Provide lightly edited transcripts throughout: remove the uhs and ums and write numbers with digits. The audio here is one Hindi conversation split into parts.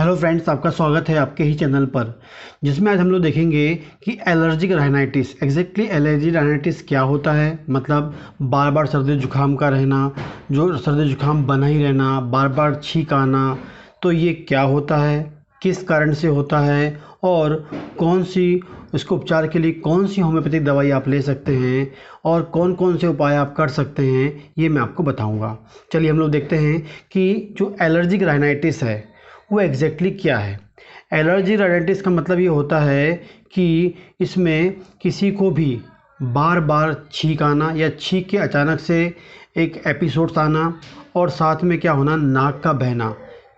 हेलो फ्रेंड्स, आपका स्वागत है आपके ही चैनल पर, जिसमें आज हम लोग देखेंगे कि allergic rhinitis exactly allergy rhinitis क्या होता है। मतलब बार बार सर्दी जुकाम का रहना, जो सर्दी जुकाम बना ही रहना, बार बार छींक आना, तो ये क्या होता है, किस कारण से होता है और कौन सी इसको उपचार के लिए कौन सी होम्योपैथिक दवाई आप ले सकते हैं और कौन कौन से उपाय आप कर सकते हैं, ये मैं आपको बताऊंगा। चलिए हम लोग देखते हैं कि जो एलर्जिक राइनाइटिस है वो एग्जैक्टली क्या है। एलर्जी राइनाइटिस का मतलब ये होता है कि इसमें किसी को भी बार बार छींक आना या छींक के अचानक से एक एपिसोड्स आना और साथ में क्या होना, नाक का बहना।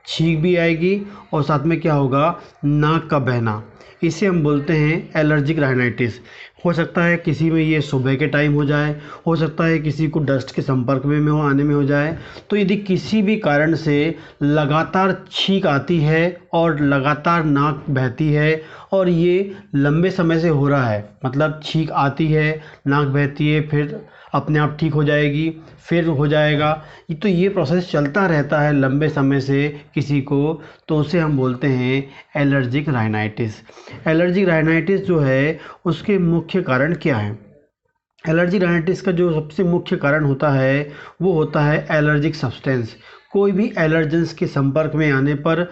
छींक भी आएगी और साथ में क्या होगा, नाक का बहना। इसे हम बोलते हैं एलर्जिक राइनाइटिस। हो सकता है किसी में ये सुबह के टाइम हो जाए, हो सकता है किसी को डस्ट के संपर्क में हो आने में हो जाए। तो यदि किसी भी कारण से लगातार छींक आती है और लगातार नाक बहती है और ये लंबे समय से हो रहा है, मतलब छींक आती है, नाक बहती है, फिर अपने आप ठीक हो जाएगी, फिर हो जाएगा, तो ये प्रोसेस चलता रहता है लंबे समय से किसी को, तो उसे हम बोलते हैं एलर्जिक राइनाइटिस। एलर्जिक राइनाइटिस जो है उसके मुख्य कारण क्या हैं। एलर्जिक राइनाइटिस का जो सबसे मुख्य कारण होता है वो होता है एलर्जिक सब्सटेंस। कोई भी एलर्जेंस के संपर्क में आने पर,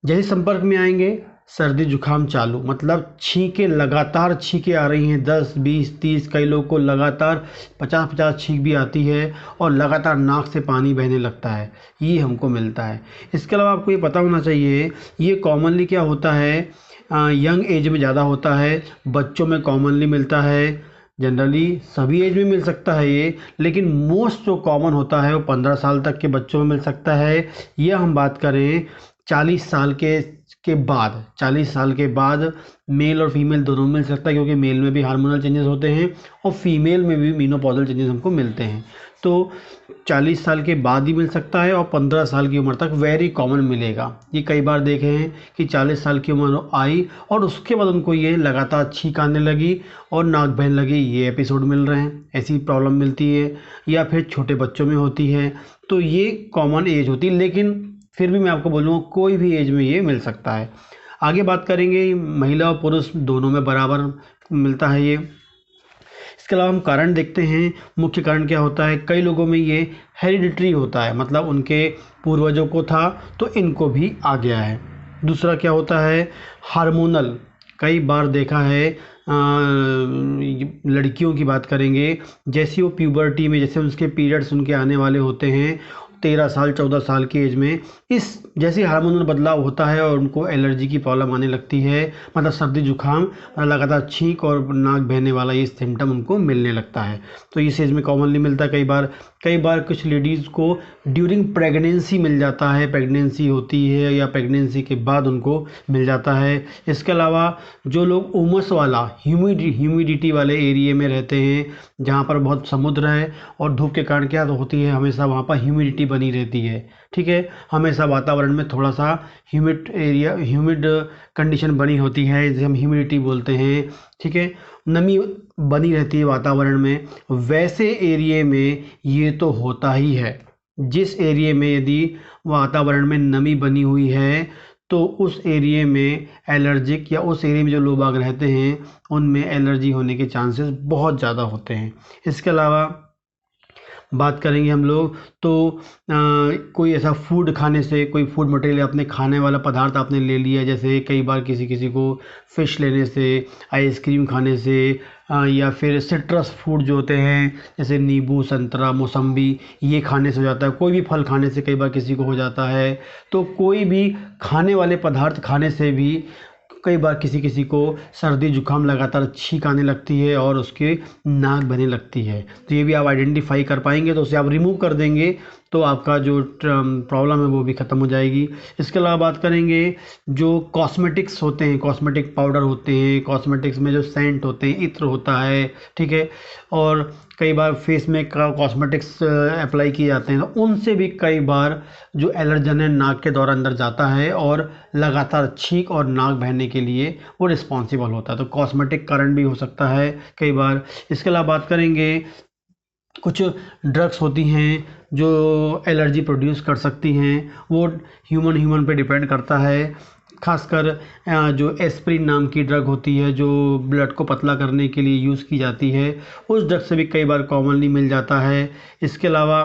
जैसे संपर्क में आएंगे सर्दी जुकाम चालू, मतलब छींकें लगातार छींकें आ रही हैं, 10 20 30, कई लोगों को लगातार 50 छींक भी आती है और लगातार नाक से पानी बहने लगता है, ये हमको मिलता है। इसके अलावा आपको ये पता होना चाहिए, ये कॉमनली क्या होता है, यंग एज में ज़्यादा होता है, बच्चों में कॉमनली मिलता है। जनरली सभी एज में मिल सकता है ये, लेकिन मोस्ट जो कॉमन होता है वो 15 साल तक के बच्चों में मिल सकता है। यह हम बात करें 40 साल के बाद, 40 साल के बाद मेल और फीमेल दोनों मिल सकता है, क्योंकि मेल में भी हार्मोनल चेंजेस होते हैं और फीमेल में भी मीनोपॉजल चेंजेस हमको मिलते हैं। तो 40 साल के बाद ही मिल सकता है और 15 साल की उम्र तक वेरी कॉमन मिलेगा। ये कई बार देखे हैं कि 40 साल की उम्र आई और उसके बाद उनको ये लगातार छींक आने लगी और नाक बहने लगी, ये एपिसोड मिल रहे हैं, ऐसी प्रॉब्लम मिलती है। या फिर छोटे बच्चों में होती है, तो ये कॉमन एज होती है, लेकिन फिर भी मैं आपको बोलूँगा कोई भी एज में ये मिल सकता है। आगे बात करेंगे, महिला और पुरुष दोनों में बराबर मिलता है ये। इसके अलावा हम कारण देखते हैं, मुख्य कारण क्या होता है, कई लोगों में ये हेरिडिटरी होता है, मतलब उनके पूर्वजों को था तो इनको भी आ गया है। दूसरा क्या होता है, हार्मोनल। कई बार देखा है लड़कियों की बात करेंगे, जैसे वो प्यूबर्टी में, जैसे उसके पीरियड्स उनके आने वाले होते हैं 13 साल 14 साल की एज में, इस जैसे हार्मोनल बदलाव होता है और उनको एलर्जी की प्रॉब्लम आने लगती है, मतलब सर्दी जुकाम, लगातार छींक और नाक बहने वाला ये सिम्टम उनको मिलने लगता है। तो इस एज में कॉमनली मिलता है। कई बार कुछ लेडीज़ को ड्यूरिंग प्रेगनेंसी मिल जाता है, प्रेगनेंसी होती है या प्रेगनेंसी के बाद उनको मिल जाता है। इसके अलावा जो लोग उमस वाला ह्यूमिडिटी वाले एरिया में रहते हैं, जहाँ पर बहुत समुद्र है और धूप के कारण क्या होती है, हमेशा वहाँ पर ह्यूमिडिटी बनी रहती है, ठीक है, हमेशा वातावरण में थोड़ा सा ह्यूमिड कंडीशन बनी होती है, जिसे हम ह्यूमिडिटी बोलते हैं, ठीक है, नमी बनी रहती है वातावरण में। वैसे एरिया में ये तो होता ही है। जिस एरिया में यदि वातावरण में नमी बनी हुई है तो उस एरिया में एलर्जिक, या उस एरिया में जो लोग बाग रहते हैं उनमें एलर्जी होने के चांसेस बहुत ज़्यादा होते हैं। इसके अलावा बात करेंगे हम लोग तो कोई ऐसा फूड खाने से, कोई फूड मटेरियल अपने खाने वाला पदार्थ आपने ले लिया, जैसे कई बार किसी को फ़िश लेने से, आइसक्रीम खाने से, या फिर सिट्रस फूड जो होते हैं जैसे नींबू, संतरा, मौसम्बी, ये खाने से हो जाता है। कोई भी फल खाने से कई बार किसी को हो जाता है। तो कोई भी खाने वाले पदार्थ खाने से भी कई बार किसी को सर्दी जुकाम, लगातार छींक आने लगती है और उसके नाक बहने लगती है। तो ये भी आप आइडेंटिफाई कर पाएंगे तो उसे आप रिमूव कर देंगे तो आपका जो प्रॉब्लम है वो भी ख़त्म हो जाएगी। इसके अलावा बात करेंगे जो कॉस्मेटिक्स होते हैं, कॉस्मेटिक पाउडर होते हैं, कॉस्मेटिक्स में जो सेंट होते हैं, इत्र होता है, ठीक है, और कई बार फेस में कॉस्मेटिक्स अप्लाई किए जाते हैं, तो उनसे भी कई बार जो एलर्जन है नाक के द्वारा अंदर जाता है और लगातार छींक और नाक बहने के लिए वो रिस्पॉन्सिबल होता है। तो कॉस्मेटिक कारण भी हो सकता है कई बार। इसके अलावा बात करेंगे कुछ ड्रग्स होती हैं जो एलर्जी प्रोड्यूस कर सकती हैं, वो ह्यूमन पे डिपेंड करता है। खासकर जो एस्प्रिन नाम की ड्रग होती है जो ब्लड को पतला करने के लिए यूज़ की जाती है, उस ड्रग से भी कई बार कॉमनली मिल जाता है। इसके अलावा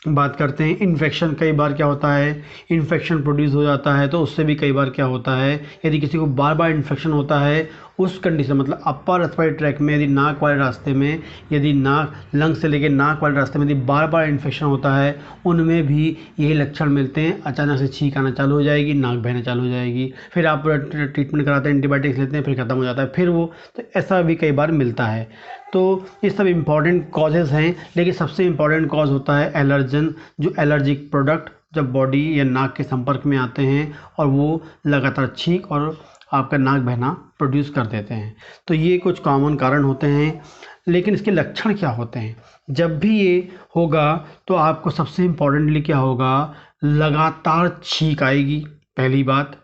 बात करते हैं इन्फेक्शन। कई बार क्या होता है, इन्फेक्शन प्रोड्यूस हो जाता है, तो उससे भी कई बार क्या होता है, यदि किसी को बार बार इन्फेक्शन होता है उस कंडीशन, मतलब अपर रेस्पिरेटरी ट्रैक में, यदि नाक वाले रास्ते में, यदि नाक लंग से लेकर नाक वाले रास्ते में यदि बार बार इन्फेक्शन होता है, उनमें भी यही लक्षण मिलते हैं। अचानक से छींक आना चालू हो जाएगी, नाक बहना चालू हो जाएगी, फिर आप ट्रीटमेंट कराते हैं, एंटीबायोटिक्स लेते हैं, फिर ख़त्म हो जाता है फिर वो, तो ऐसा भी कई बार मिलता है। तो ये सब इम्पॉर्टेंट कॉजेज़ हैं, लेकिन सबसे इम्पॉर्टेंट कॉज होता है एलर्जन, जो एलर्जिक प्रोडक्ट जब बॉडी या नाक के संपर्क में आते हैं और वो लगातार छींक और आपका नाक बहना प्रोड्यूस कर देते हैं। तो ये कुछ कॉमन कारण होते हैं, लेकिन इसके लक्षण क्या होते हैं? जब भी ये होगा तो आपको सबसे इम्पॉर्टेंटली क्या होगा, लगातार छींक आएगी, पहली बात।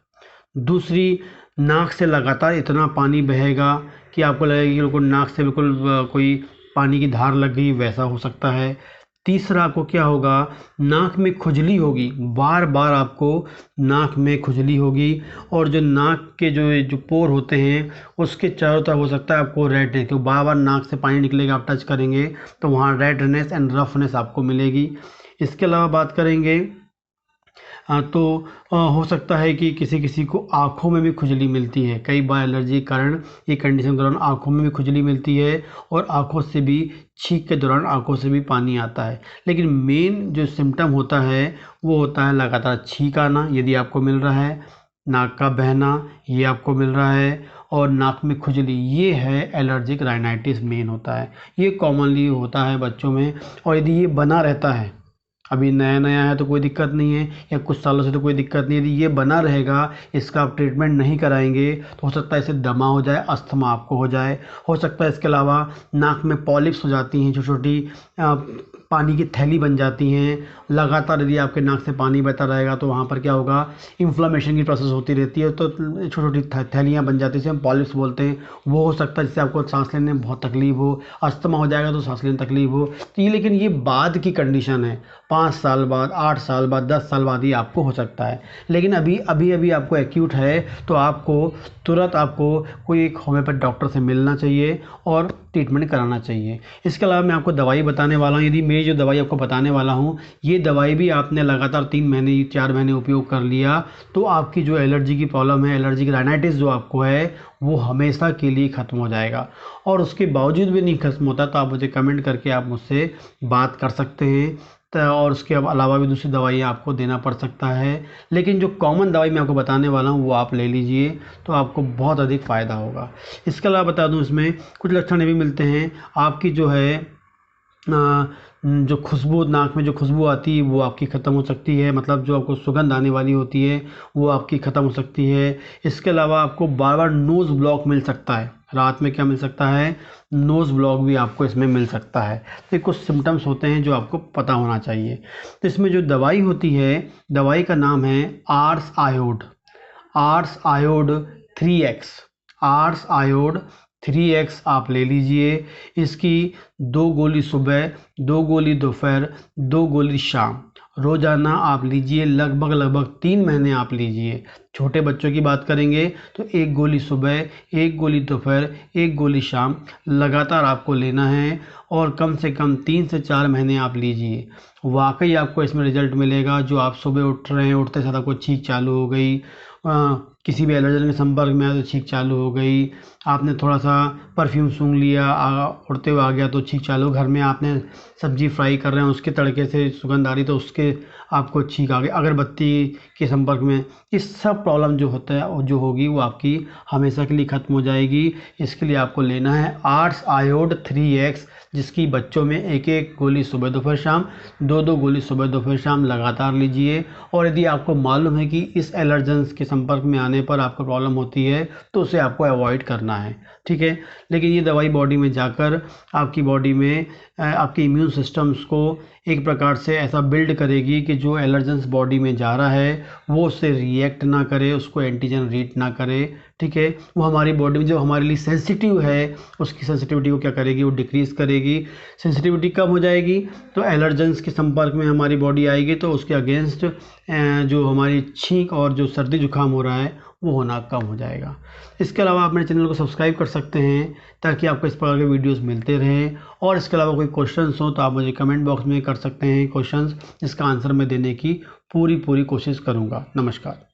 दूसरी, नाक से लगातार इतना पानी बहेगा कि आपको लगेगा कि बिल्कुल नाक से बिल्कुल कोई पानी की धार लग गई, वैसा हो सकता है। तीसरा, आपको क्या होगा, नाक में खुजली होगी, बार बार आपको नाक में खुजली होगी, और जो नाक के जो पोर होते हैं उसके चारों तरफ हो सकता है आपको रेडनेस, क्योंकि बार बार नाक से पानी निकलेगा, आप टच करेंगे तो वहाँ रेडनेस एंड रफनेस आपको मिलेगी। इसके अलावा बात करेंगे तो हो सकता है कि किसी किसी को आँखों में भी खुजली मिलती है। कई बार एलर्जी के कारण ये कंडीशन के दौरान आँखों में भी खुजली मिलती है, और आँखों से भी, छींक के दौरान आँखों से भी पानी आता है। लेकिन मेन जो सिम्टम होता है वो होता है लगातार छींक आना, यदि आपको मिल रहा है, नाक का बहना ये आपको मिल रहा है, और नाक में खुजली, ये है एलर्जिक राइनाइटिस मेन होता है। ये कॉमनली होता है बच्चों में, और यदि ये बना रहता है, अभी नया नया है तो कोई दिक्कत नहीं है, या कुछ सालों से तो कोई दिक्कत नहीं है, यदि ये बना रहेगा, इसका आप ट्रीटमेंट नहीं कराएंगे तो हो सकता है इससे दमा हो जाए, अस्थमा आपको हो जाए, हो सकता है इसके अलावा नाक में पॉलिप्स हो जाती हैं, छोटी छोटी पानी की थैली बन जाती हैं। लगातार यदि आपके नाक से पानी बहता रहेगा तो वहाँ पर क्या होगा, इन्फ्लामेशन की प्रोसेस होती रहती है, तो छोटी छोटी थैलियाँ बन जाती हैं, हम पॉलिप्स बोलते हैं, वो हो सकता है जिससे आपको सांस लेने में बहुत तकलीफ हो, अस्थमा हो जाएगा तो सांस लेने में तकलीफ हो। तो ये, लेकिन ये बाद की कंडीशन है, 5 साल बाद, 8 साल बाद, 10 साल बाद ही आपको हो सकता है। लेकिन अभी आपको एक्यूट है तो आपको तुरंत आपको कोई एक होम्योपैथ डॉक्टर से मिलना चाहिए और ट्रीटमेंट कराना चाहिए। इसके अलावा मैं आपको दवाई बताने वाला हूँ, यदि मेरी जो दवाई आपको बताने वाला हूँ, ये दवाई भी आपने लगातार 3 महीने 4 महीने उपयोग कर लिया तो आपकी जो एलर्जी की प्रॉब्लम है, एलर्जी की राइनाइटिस जो आपको है, वो हमेशा के लिए ख़त्म हो जाएगा। और उसके बावजूद भी नहीं ख़त्म होता तो आप मुझे कमेंट करके आप मुझसे बात कर सकते हैं, और उसके अलावा भी दूसरी दवाइयाँ आपको देना पड़ सकता है। लेकिन जो कॉमन दवाई मैं आपको बताने वाला हूँ वो आप ले लीजिए तो आपको बहुत अधिक फ़ायदा होगा। इसके अलावा बता दूँ, इसमें कुछ लक्षण ये भी मिलते हैं, आपकी जो है जो खुशबू, नाक में जो खुशबू आती है वो आपकी ख़त्म हो सकती है, मतलब जो आपको सुगंध आने वाली होती है वो आपकी ख़त्म हो सकती है। इसके अलावा आपको बार बार नोज़ ब्लॉक मिल सकता है, रात में क्या मिल सकता है, नोज़ ब्लॉक भी आपको इसमें मिल सकता है। तो कुछ सिम्टम्स होते हैं जो आपको पता होना चाहिए। तो इसमें जो दवाई होती है, दवाई का नाम है hours आयोड, hours आयोड 3x, hours आयोड 3x आप ले लीजिए। इसकी 2 गोली सुबह, 2 गोली दोपहर, 2 गोली शाम, रोज़ाना आप लीजिए, लगभग 3 महीने आप लीजिए। छोटे बच्चों की बात करेंगे तो 1 गोली सुबह, 1 गोली दोपहर, 1 गोली शाम लगातार आपको लेना है, और कम से कम 3 से 4 महीने आप लीजिए। वाकई आपको इसमें रिजल्ट मिलेगा। जो आप सुबह उठ रहे हैं, उठते साथ आपको छींक चालू हो गई, किसी भी एलर्जन के संपर्क में आया तो छींक चालू हो गई, आपने थोड़ा सा परफ्यूम सूंघ लिया, उड़ते हुए आ गया तो छींक चालू, घर में आपने सब्जी फ्राई कर रहे हैं उसके तड़के से सुगंध आ रही तो उसके आपको छींक आ गई, अगरबत्ती के संपर्क में, इस सब प्रॉब्लम जो होता है जो होगी वो आपकी हमेशा के लिए ख़त्म हो जाएगी। इसके लिए आपको लेना है आर्स आयोड 3x, जिसकी बच्चों में 1-1 गोली सुबह दोपहर शाम, 2-2 गोली सुबह दोपहर शाम लगातार लीजिए। और यदि आपको मालूम है कि इस एलर्जेंस के संपर्क में आने पर आपको प्रॉब्लम होती है तो उसे आपको अवॉइड करना है, ठीक है। लेकिन ये दवाई बॉडी में जाकर आपकी बॉडी में आपके इम्यून सिस्टम्स को एक प्रकार से ऐसा बिल्ड करेगी कि जो एलर्जेंस बॉडी में जा रहा है वो उससे रिएक्ट ना करे, उसको एंटीजन रीड ना करे, ठीक है। वो हमारी बॉडी में जो हमारे लिए सेंसिटिव है उसकी सेंसिटिविटी को क्या करेगी, वो डिक्रीज़ करेगी। सेंसिटिविटी कम हो जाएगी तो एलर्जेंस के संपर्क में हमारी बॉडी आएगी तो उसके अगेंस्ट जो हमारी छींक और जो सर्दी जुकाम हो रहा है वो होना कम हो जाएगा। इसके अलावा आप मेरे चैनल को सब्सक्राइब कर सकते हैं ताकि आपको इस प्रकार के वीडियोस मिलते रहें। और इसके अलावा कोई क्वेश्चंस हो तो आप मुझे कमेंट बॉक्स में कर सकते हैं क्वेश्चंस, जिसका आंसर मैं देने की पूरी कोशिश करूँगा। नमस्कार।